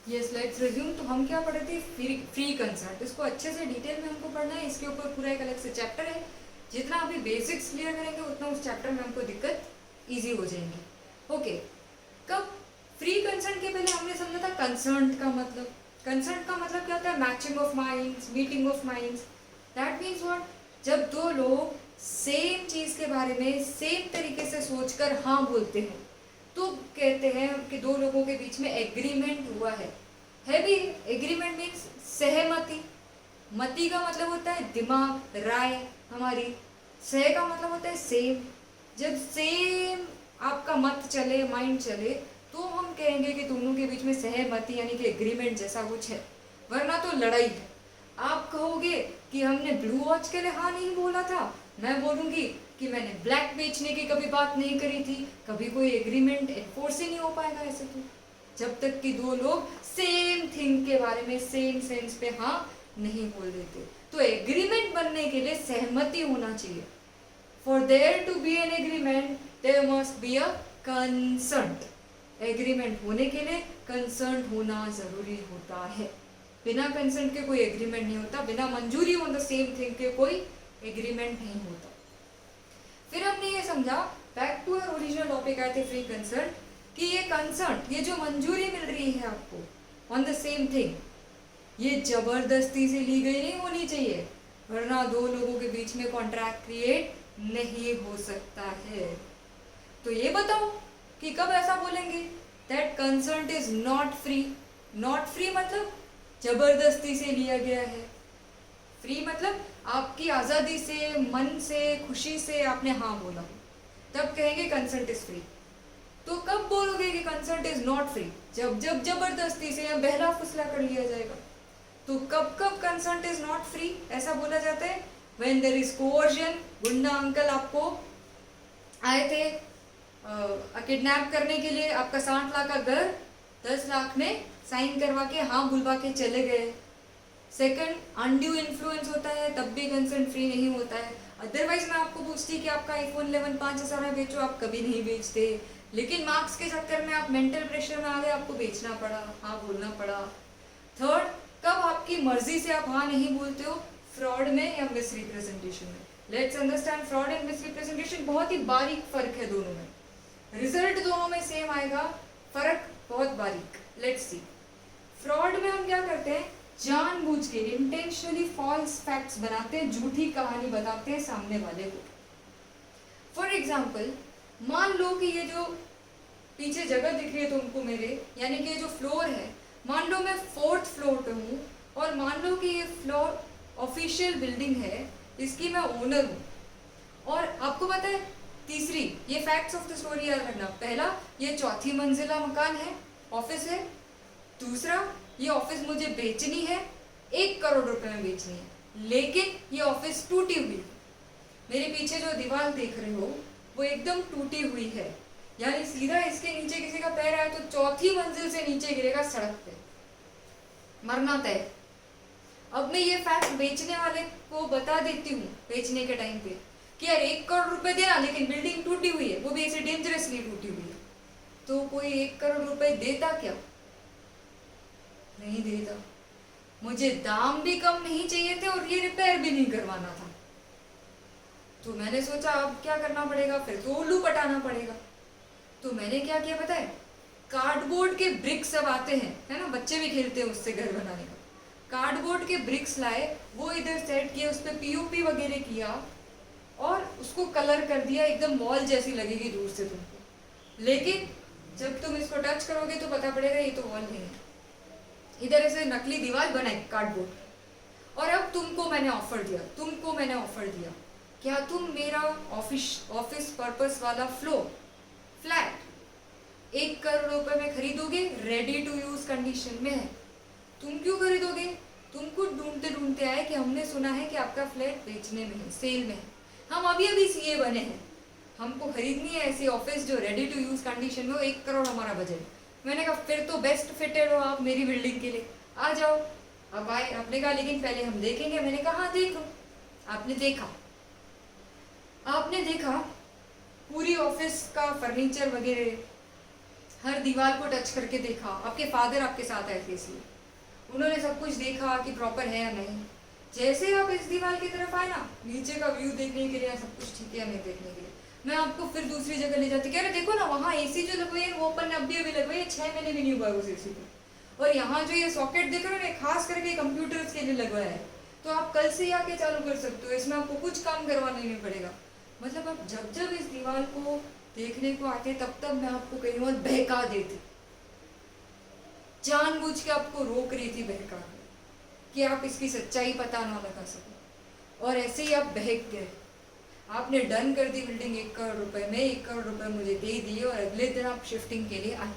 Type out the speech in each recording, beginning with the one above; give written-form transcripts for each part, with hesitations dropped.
Yes, let's resume. तो हम क्या पढ़े थे? Free concert. इसको अच्छे से डिटेल में हमको पढ़ना है, इसके ऊपर पूरा एक अलग से चैप्टर है। जितना अभी बेसिक्स क्लियर करेंगे उतना उस चैप्टर में हमको दिक्कत ईजी हो जाएंगी। ओके, कब फ्री कंसर्ट के पहले हमने समझा था कंसर्ट का मतलब। कंसर्ट का मतलब क्या होता है? Matching of minds, meeting of minds. That means what? जब दो लोग सेम चीज के बारे में सेम तरीके से सोचकर हाँ बोलते हैं तो कहते हैं कि दो लोगों के बीच में एग्रीमेंट हुआ है भी। एग्रीमेंट मीन्स सहमति। मति का मतलब होता है दिमाग, राय हमारी। सह का मतलब होता है सेम। जब सेम आपका मत चले, माइंड चले, तो हम कहेंगे कि दोनों के बीच में सहमति यानी कि एग्रीमेंट जैसा कुछ है, वरना तो लड़ाई है। आप कहोगे कि हमने ब्लू वॉच के लिए हाँ नहीं बोला था, मैं बोलूंगी कि मैंने ब्लैक बेचने की कभी बात नहीं करी थी। कभी कोई एग्रीमेंट एनफोर्स ही नहीं हो पाएगा ऐसे तो, जब तक कि दो लोग सेम थिंग के बारे में सेम सेंस पे हाँ नहीं बोल देते। तो एग्रीमेंट बनने के लिए सहमति होना चाहिए। For there to be an agreement there must be a concert. Agreement होने के लिए कंसर्ट होना जरूरी होता है। बिना कंसर्ट के कोई एग्रीमेंट नहीं होता, बिना मंजूरी ऑन द सेम थिंग के कोई एग्रीमेंट नहीं होता। फिर हमने ये समझा, back to our original topic आए थे फ्री कंसर्ट, कि ये कंसर्ट, ये जो मंजूरी मिल रही है आपको ऑन द सेम थिंग, ये जबरदस्ती से ली गई नहीं होनी चाहिए, वरना दो लोगों के बीच में कॉन्ट्रैक्ट क्रिएट नहीं हो सकता है। तो ये बताओ कि कब ऐसा बोलेंगे that concert is not free. Not free मतलब जबरदस्ती से लिया गया है। फ्री मतलब आपकी आज़ादी से, मन से, खुशी से आपने हाँ बोला, तब कहेंगे कंसर्ट इज फ्री। तो कब बोलोगे कि कंसर्ट इज नॉट फ्री? जब जब जबरदस्ती से या बहला फुसला कर लिया जाएगा। तो कब कब कंसर्ट इज नॉट फ्री ऐसा बोला जाता है? When there is coercion. गुंडा अंकल आपको आए थे किडनैप करने के लिए, आपका 60 लाख का घर 10 लाख में साइन करवा के हाँ बुलवा के चले गए। सेकंड, अनड्यू इन्फ्लुएंस होता है, तब भी कंसर्ट फ्री नहीं होता है। अदरवाइज मैं आपको पूछती कि आपका आईफोन 11 5,000 में बेचो, आप कभी नहीं बेचते, लेकिन मार्क्स के चक्कर में आप मेंटल प्रेशर में आ गए, आपको बेचना पड़ा, हाँ बोलना पड़ा। थर्ड, कब आपकी मर्जी से आप हाँ नहीं बोलते हो? फ्रॉड में या मिस रिप्रेजेंटेशन में। Let's understand fraud and miss representation. बहुत ही बारीक फर्क है दोनों में, रिजल्ट दोनों में सेम आएगा, फर्क बहुत बारीक। Let's see. फ्रॉड में हम क्या करते हैं? जानबूझ के इंटेंशनली फॉल्स फैक्ट्स बनाते हैं, झूठी कहानी बताते हैं सामने वाले को। फॉर एग्जाम्पल, मान लो कि ये जो पीछे जगह दिख रही है तुमको मेरे, यानी कि ये जो फ्लोर है, मान लो मैं 4th फ्लोर पे हूँ, और मान लो कि ये फ्लोर ऑफिशियल बिल्डिंग है, इसकी मैं ओनर हूँ। और आपको पता है, तीसरी, ये फैक्ट्स ऑफ द स्टोरी याद रखना। पहला, ये 4थी मंजिला मकान है, ऑफिस है। दूसरा, ये ऑफिस मुझे बेचनी है, 1 करोड़ रुपए में बेचनी है, लेकिन ये ऑफिस टूटी हुई है। मेरे पीछे जो दीवार देख रहे हो वो एकदम टूटी हुई है, यानी सीधा इसके नीचे किसी का पैर आया तो 4थी मंजिल से नीचे गिरेगा सड़क पे, मरना तय। अब मैं ये फैक्ट बेचने वाले को बता देती हूँ बेचने के टाइम पे कि यार 1 करोड़ रुपए देना, लेकिन बिल्डिंग टूटी हुई है, वो भी ऐसे डेंजरसली टूटी हुई है। तो कोई 1 करोड़ रुपए देता क्या? नहीं देता। मुझे दाम भी कम नहीं चाहिए थे और ये रिपेयर भी नहीं करवाना था। तो मैंने सोचा अब क्या करना पड़ेगा, फिर तो उल्लू पटाना पड़ेगा। तो मैंने क्या किया पता है? कार्डबोर्ड के ब्रिक्स सब आते हैं, है ना, बच्चे भी खेलते हैं उससे घर बनाने का। कार्डबोर्ड के ब्रिक्स लाए, वो इधर सेट किए, उस पर पीओपी वगैरह किया और उसको कलर कर दिया, एकदम वॉल जैसी लगेगी दूर से तुमको। लेकिन जब तुम इसको टच करोगे तो पता पड़ेगा ये तो वॉल नहीं है, इधर ऐसे नकली दीवार बनाई कार्डबोर्ड। और अब तुमको मैंने ऑफर दिया, क्या तुम मेरा ऑफिस पर्पस वाला फ्लैट 1 करोड़ रुपए में खरीदोगे? रेडी टू यूज कंडीशन में है। तुम क्यों खरीदोगे? तुमको ढूंढते ढूंढते आए कि हमने सुना है कि आपका फ्लैट बेचने में है, सेल में है, हम अभी सीए बने हैं, हमको खरीदनी है ऐसी ऑफिस जो रेडी टू यूज कंडीशन में हो, 1 करोड़ हमारा बजट। मैंने कहा फिर तो बेस्ट फिटेड हो आप मेरी बिल्डिंग के लिए, आ जाओ। अब आए, आपने कहा लेकिन पहले हम देखेंगे। मैंने कहा हाँ देखो। आपने देखा पूरी ऑफिस का फर्नीचर वगैरह हर दीवार को टच करके देखा, आपके फादर आपके साथ आए थे इसलिए उन्होंने सब कुछ देखा कि प्रॉपर है या नहीं। जैसे आप इस दीवार की तरफ आए ना, नीचे का व्यू देखने के लिए, सब कुछ ठीक है या नहीं देखने के लिए, मैं आपको फिर दूसरी जगह ले जाती, कह रहे देखो ना वहाँ एसी जो लगवाई है वो अपन ने अभी अभी लगवाई है, 6 महीने भी नहीं हुआ उस एसी को। और यहाँ जो ये सॉकेट देख रहे हो ना, खास करके कंप्यूटर्स के लिए लगवाया है, तो आप कल से ही आके चालू कर सकते हो, इसमें आपको कुछ काम करवाना नहीं पड़ेगा। मतलब आप जब जब इस दीवार को देखने को आते तब तब मैं आपको कहीं और बहका देती, जानबूझ के आपको रोक रही थी बहका कि आप इसकी सच्चाई पता ना लगा सको। और ऐसे ही आप बहक गए, आपने डन कर दी बिल्डिंग 1 करोड़ रुपए में, 1 करोड़ रुपए मुझे दे दिए और अगले दिन आप शिफ्टिंग के लिए आए,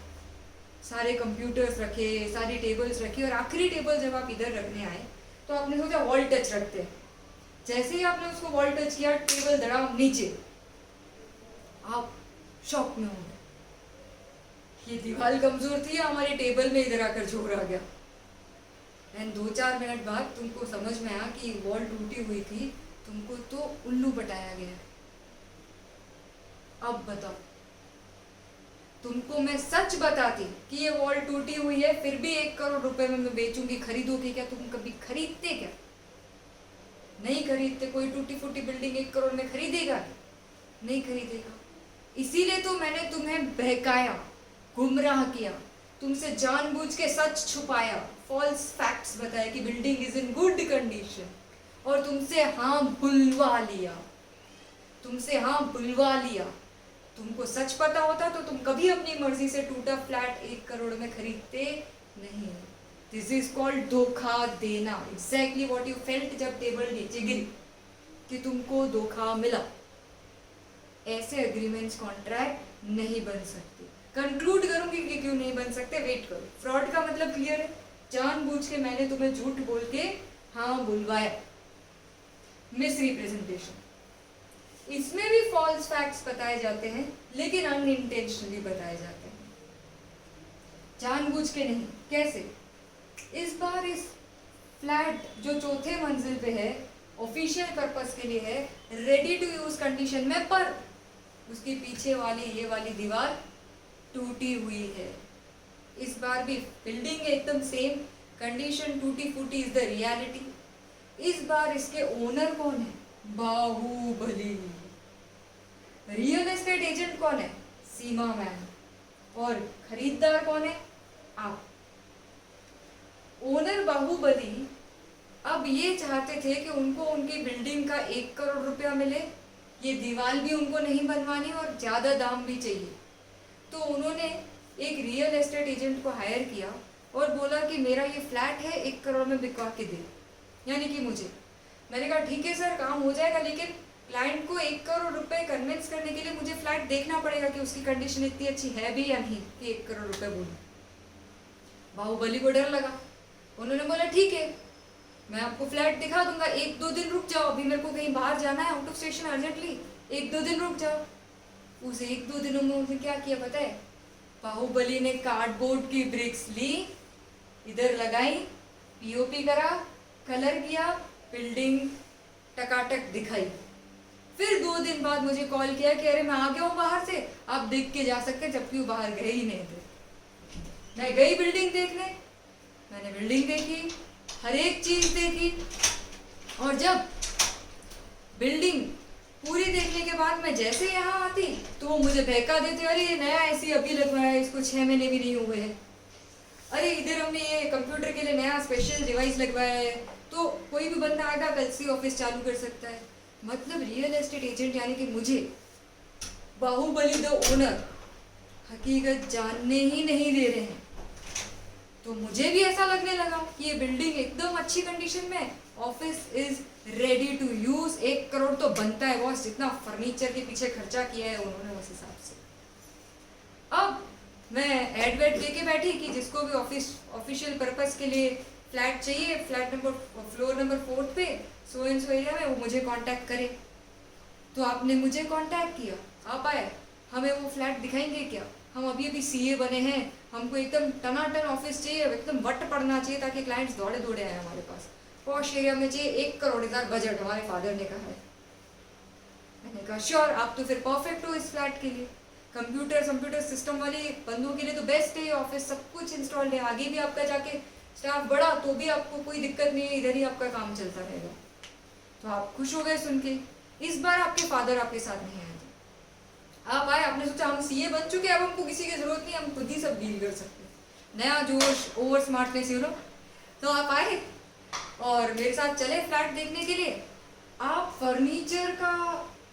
सारे कंप्यूटर्स रखे, सारी टेबल्स रखी, और आखिरी टेबल जब आप इधर रखने आए तो आपने सोचा वॉल टच रखते हैं। जैसे ही आपने उसको वॉल टच किया, टेबल धड़ाम नीचे, आप शॉक में हो गए, ये दीवार कमजोर थी, हमारे टेबल में इधर आकर झोर आ गया। एंड 2-4 मिनट बाद तुमको समझ में आया कि वॉल टूटी हुई थी, तुमको तो उल्लू बताया गया। अब बताओ, तुमको मैं सच बताती कि ये वॉल टूटी हुई है, फिर भी 1 करोड़ रुपए में मैं बेचूंगी, खरीदोगे क्या? तुम कभी खरीदते क्या? नहीं खरीदते। कोई टूटी फूटी बिल्डिंग 1 करोड़ में खरीदेगा? नहीं खरीदेगा। इसीलिए तो मैंने तुम्हें बहकाया, गुमराह किया, तुमसे जानबूझ के सच छुपाया, फॉल्स फैक्ट्स बताया कि building is in good condition, और तुमसे हाँ बुलवा लिया, तुमसे हाँ बुलवा लिया। तुमको सच पता होता तो तुम कभी अपनी मर्जी से टूटा फ्लैट 1 करोड़ में खरीदते नहीं। दिस इज कॉल्ड धोखा देना। एग्जैक्टली व्हाट यू फेल्ट जब टेबल नीचे गिरी, कि तुमको धोखा मिला। ऐसे एग्रीमेंट्स कॉन्ट्रैक्ट नहीं बन सकते। कंक्लूड करूंगी कि क्यों नहीं बन सकते, वेट करो। फ्रॉड का मतलब क्लियर है, जानबूझ के मैंने तुम्हें झूठ बोल के हाँ बुलवाया, मिस रिप्रेजेंटेशन। इसमें भी फॉल्स फैक्ट्स बताए जाते हैं, लेकिन अनइंटेंशनली बताए जाते हैं, जानबूझ के नहीं। कैसे? इस बार इस फ्लैट जो 4थे मंजिल पे है, ऑफिशियल पर्पस के लिए है, रेडी टू यूज कंडीशन में, पर उसके पीछे वाली ये वाली दीवार टूटी हुई है। इस बार भी बिल्डिंग एकदम सेम कंडीशन, टूटी फूटी इज द रियलिटी। इस बार इसके ओनर कौन है? बाहुबली। रियल एस्टेट एजेंट कौन है? सीमा मैम। और खरीदार कौन है? आप। ओनर बाहुबली अब ये चाहते थे कि उनको उनकी बिल्डिंग का 1 करोड़ रुपया मिले, ये दीवार भी उनको नहीं बनवानी और ज्यादा दाम भी चाहिए। तो उन्होंने एक रियल एस्टेट एजेंट को हायर किया और बोला कि मेरा ये फ्लैट है, 1 करोड़ में बिकवा के दे, यानी कि मुझे। मैंने कहा ठीक है सर, काम हो जाएगा, लेकिन क्लाइंट को 1 करोड़ रुपए कन्विंस करने के लिए मुझे फ्लैट देखना पड़ेगा कि उसकी कंडीशन इतनी अच्छी है भी या नहीं कि 1 करोड़ रुपए बोलूं। बाहुबली को डर लगा, उन्होंने बोला ठीक है, मैं आपको फ्लैट दिखा दूंगा, 1-2 दिन रुक जाओ, अभी मेरे को कहीं बाहर जाना है, आउट ऑफ स्टेशन अर्जेंटली, 1-2 दिन रुक जाओ। उस 1-2 दिनों में उन्होंने क्या किया पता है? बाहुबली ने कार्डबोर्ड की ब्रिक्स ली, इधर लगाई, पीओपी करा, कलर किया, बिल्डिंग टकाटक दिखाई। फिर 2 दिन बाद मुझे कॉल किया कि अरे मैं आ गया हूँ बाहर से, आप देख के जा सकते, जबकि वो बाहर गए ही नहीं थे। मैं गई बिल्डिंग देखने, मैंने बिल्डिंग देखी, हर एक चीज देखी, और जब बिल्डिंग पूरी देखने के बाद मैं जैसे यहाँ आती तो वो मुझे बहका देते, अरे ये नया एसी अभी लगवाया है, इसको 6 महीने भी नहीं हुए हैं, अरे इधर हमने ये कंप्यूटर के लिए नया स्पेशल डिवाइस लगवाया है, तो कोई भी बंदा आएगा कल से ऑफिस चालू कर सकता है। मतलब रियल एस्टेट एजेंट यानी कि मुझे बाहुबली द ओनर हकीकत जानने ही नहीं दे रहे हैं। तो मुझे भी ऐसा लगने लगा कि ये बिल्डिंग एकदम अच्छी कंडीशन में, office is ready to use, 1 crore तो बनता है बॉस, जितना फर्नीचर के पीछे खर्चा किया है उन्होंने उस हिसाब से। अब मैं एडवर्ट दे के बैठी कि जिसको भी ऑफिशियल पर्पस के लिए फ्लैट चाहिए, फ्लोर नंबर 4 पे सो एंड सो एरिया में, वो मुझे कांटेक्ट करे। तो आपने मुझे कांटेक्ट किया, आप आए, हमें वो फ्लैट दिखाएंगे क्या? हम अभी अभी सीए बने हैं, हमको एकदम टनाटन ऑफिस चाहिए, एकदम वट पड़ना चाहिए ताकि क्लाइंट्स दौड़े दौड़े आए हमारे पास, पॉश एरिया में चाहिए, 1 करोड़ बजट हमारे फादर ने कहा है। मैंने कहा श्योर, आप तो फिर परफेक्ट हो इस फ्लैट के लिए। कंप्यूटर सिस्टम वाले बंदों के लिए तो बेस्ट है ऑफिस, सब कुछ इंस्टॉल्ड है, आगे भी आपका जाके स्टाफ बढ़ा तो भी आपको कोई दिक्कत नहीं है, इधर ही आपका काम चलता रहेगा। तो आप खुश हो गए सुन के। इस बार आपके फादर आपके साथ नहीं आए थे, आप आए, आपने सोचा हम सीए बन चुके, अब हमको किसी की जरूरत नहीं, हम खुद ही सब डील कर सकते हैं, नया जोश, ओवर स्मार्टनेस, यू नो। तो आप आए और मेरे साथ चले फ्लैट देखने के लिए। आप फर्नीचर का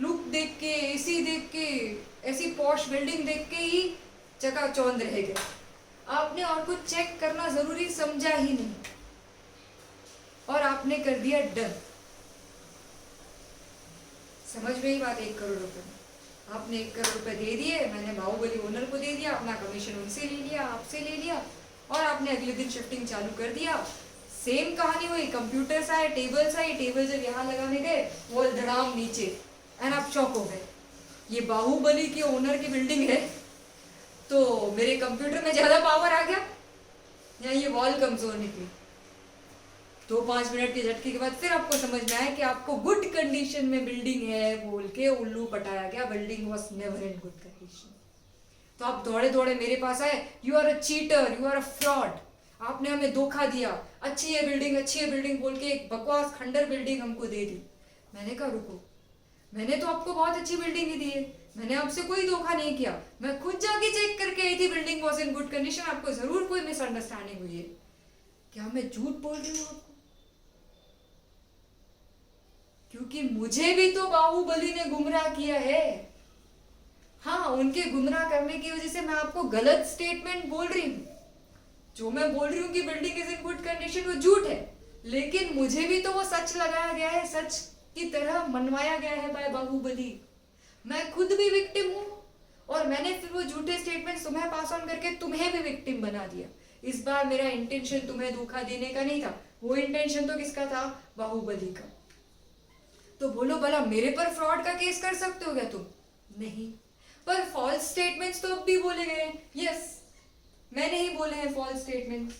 लुक देख के, एसी देख के, ऐसी पॉश बिल्डिंग देख के ही चकाचौंध रह गए। आपने और कुछ चेक करना जरूरी समझा ही नहीं और आपने कर दिया डन। समझ में ही बात, 1 करोड़ रुपए में आपने 1 करोड़ रुपए दे दिए, मैंने बाहुबली ओनर को दे दिया, अपना कमीशन उनसे ले लिया, आपसे ले लिया, और आपने अगले दिन शिफ्टिंग चालू कर दिया। सेम कहानी हुई, कंप्यूटर्स आए, टेबल्स आए, टेबल जब यहाँ लगाने गए वॉल धड़ाम नीचे, एंड आप शॉक हो गए, ये बाहुबली की ओनर की बिल्डिंग है तो मेरे कंप्यूटर में ज्यादा पावर आ गया या ये वॉल कमजोर निकली। 2-5 मिनट के झटके के बाद फिर आपको समझ में आया कि आपको गुड कंडीशन में बिल्डिंग है बोल के उल्लू पटाया गया, building was never in good condition. तो आप दौड़े दौड़े मेरे पास आए, you are a cheater, you are a fraud, आपने हमें धोखा दिया, अच्छी है बिल्डिंग, अच्छी है बिल्डिंग बोल के एक बकवास खंडर बिल्डिंग हमको दे दी। मैंने कहा रुको, मैंने तो आपको बहुत अच्छी बिल्डिंग ही दी है, मैंने आपसे कोई धोखा नहीं किया, मैं खुद जाके चेक करके आई थी, building was in good condition, आपको जरूर कोई मिसअंडरस्टैंडिंग हुई है। क्या मैं झूठ बोल रही हूँ आपको? क्योंकि मुझे भी तो बाहुबली ने गुमराह किया है। हाँ, उनके गुमराह करने की वजह से मैं आपको गलत स्टेटमेंट बोल रही हूँ। जो मैं बोल रही हूँ कि building is in good condition वो झूठ है, लेकिन मुझे भी तो वो सच लगाया गया है, सच की तरह मनवाया गया है बाय बाहुबली। मैं खुद भी विक्टिम हूँ और मैंने फिर वो झूठे स्टेटमेंट तुम्हें पास ऑन करके तुम्हें भी विक्टिम बना दिया। इस बार मेरा इंटेंशन तुम्हें धोखा देने का नहीं था, वो इंटेंशन तो किसका था? बाहुबली का। तो बोलो भला मेरे पर फ्रॉड का केस कर सकते हो क्या तुम? नहीं, पर फॉल्स स्टेटमेंट्स तो अब भी बोले गए हैं। यस, मैंने ही बोले हैं फॉल्स स्टेटमेंट्स,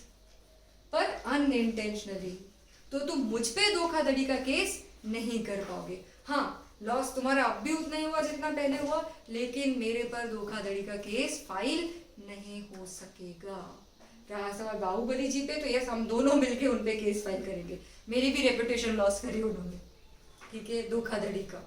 पर अनइंटेंशनली। तो तुम मुझ पे धोखाधड़ी का केस नहीं कर पाओगे। हाँ, लॉस तुम्हारा अब भी उतना ही हुआ जितना पहले हुआ, लेकिन मेरे पर धोखाधड़ी का केस फाइल नहीं हो सकेगा। रहा सवाल बाहुबली जी पे, तो यस हम दोनों मिलके उन पे केस फाइल करेंगे। मेरी भी रेपुटेशन लॉस करी उन्होंने, ठीक है, धोखाधड़ी का।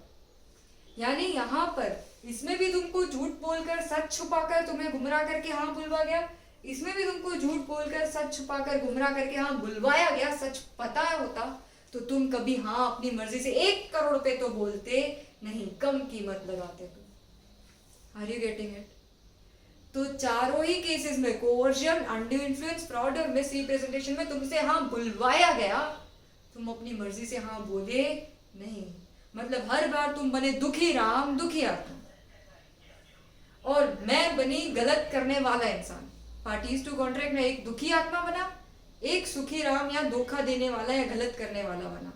यानी यहाँ पर इसमें भी तुमको झूठ बोलकर सच छुपाकर तुम्हें गुमराह करके हाँ बुलवा गया, इसमें भी तुमको झूठ बोलकर सच छुपाकर गुमराह करके हाँ बुलवाया गया। सच पता होता तो तुम कभी हाँ अपनी मर्जी से 1 करोड़ पे तो बोलते नहीं, कम कीमत लगाते तुम। Are you getting it? तो चारों ही केसेस में, कोवर्जन, अनड्यू इन्फ्लुएंस, फ्रॉड और मिस रिप्रेजेंटेशन में तुमसे हाँ बुलवाया गया, तुम अपनी मर्जी से हाँ बोले नहीं। मतलब हर बार तुम बने दुखी राम, दुखी आत्मा, और मैं बनी गलत करने वाला इंसान। पार्टीज टू कॉन्ट्रैक्ट में एक दुखी आत्मा बना, एक सुखी राम या धोखा देने वाला या गलत करने वाला बना।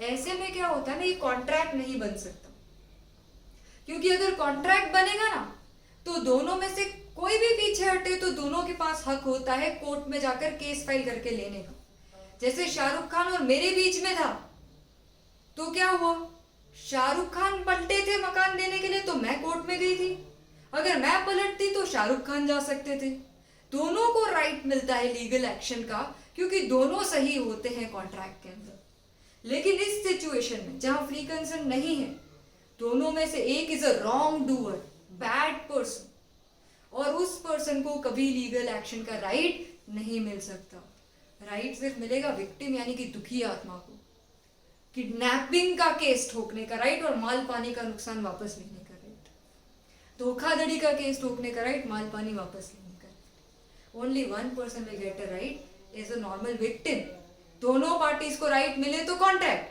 ऐसे में क्या होता है ना, ये कॉन्ट्रैक्ट नहीं बन सकता, क्योंकि अगर कॉन्ट्रैक्ट बनेगा ना तो दोनों में से कोई भी पीछे हटे तो दोनों के पास हक होता है कोर्ट में जाकर केस फाइल करके लेने का। जैसे शाहरुख खान और मेरे बीच में था, तो क्या हुआ? शाहरुख खान पलटे थे मकान देने के लिए तो मैं कोर्ट में गई थी, अगर मैं पलटती तो शाहरुख खान जा सकते थे। दोनों को राइट मिलता है लीगल एक्शन का, क्योंकि दोनों सही होते हैं कॉन्ट्रैक्ट के अंदर। लेकिन इस सिचुएशन में जहां फ्री कंसर्न नहीं है, दोनों में से एक is a wrong doer, bad person, और उस पर्सन को कभी लीगल एक्शन का राइट नहीं मिल सकता। राइट सिर्फ मिलेगा विक्टिम यानी कि दुखी आत्मा को, किडनैपिंग का केस ठोकने का राइट और माल पानी का नुकसान वापस लेने का राइट, धोखाधड़ी का केस ठोकने का राइट, माल पानी वापस लेने का right. Only one person will get a right is a normal victim. दोनों पार्टीज को राइट मिले तो कॉन्ट्रैक्ट,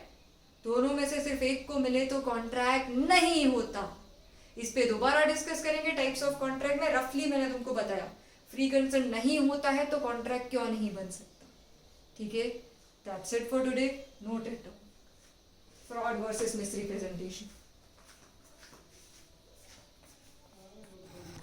दोनों में से सिर्फ एक को मिले तो कॉन्ट्रैक्ट नहीं होता। इस पे दोबारा डिस्कस करेंगे टाइप्स ऑफ कॉन्ट्रैक्ट में। रफली मैंने तुमको बताया, फ्री कंसर्न नहीं होता है तो कॉन्ट्रैक्ट क्यों नहीं बन सकता, ठीक है। That's it for today, note it down. Fraud versus misrepresentation.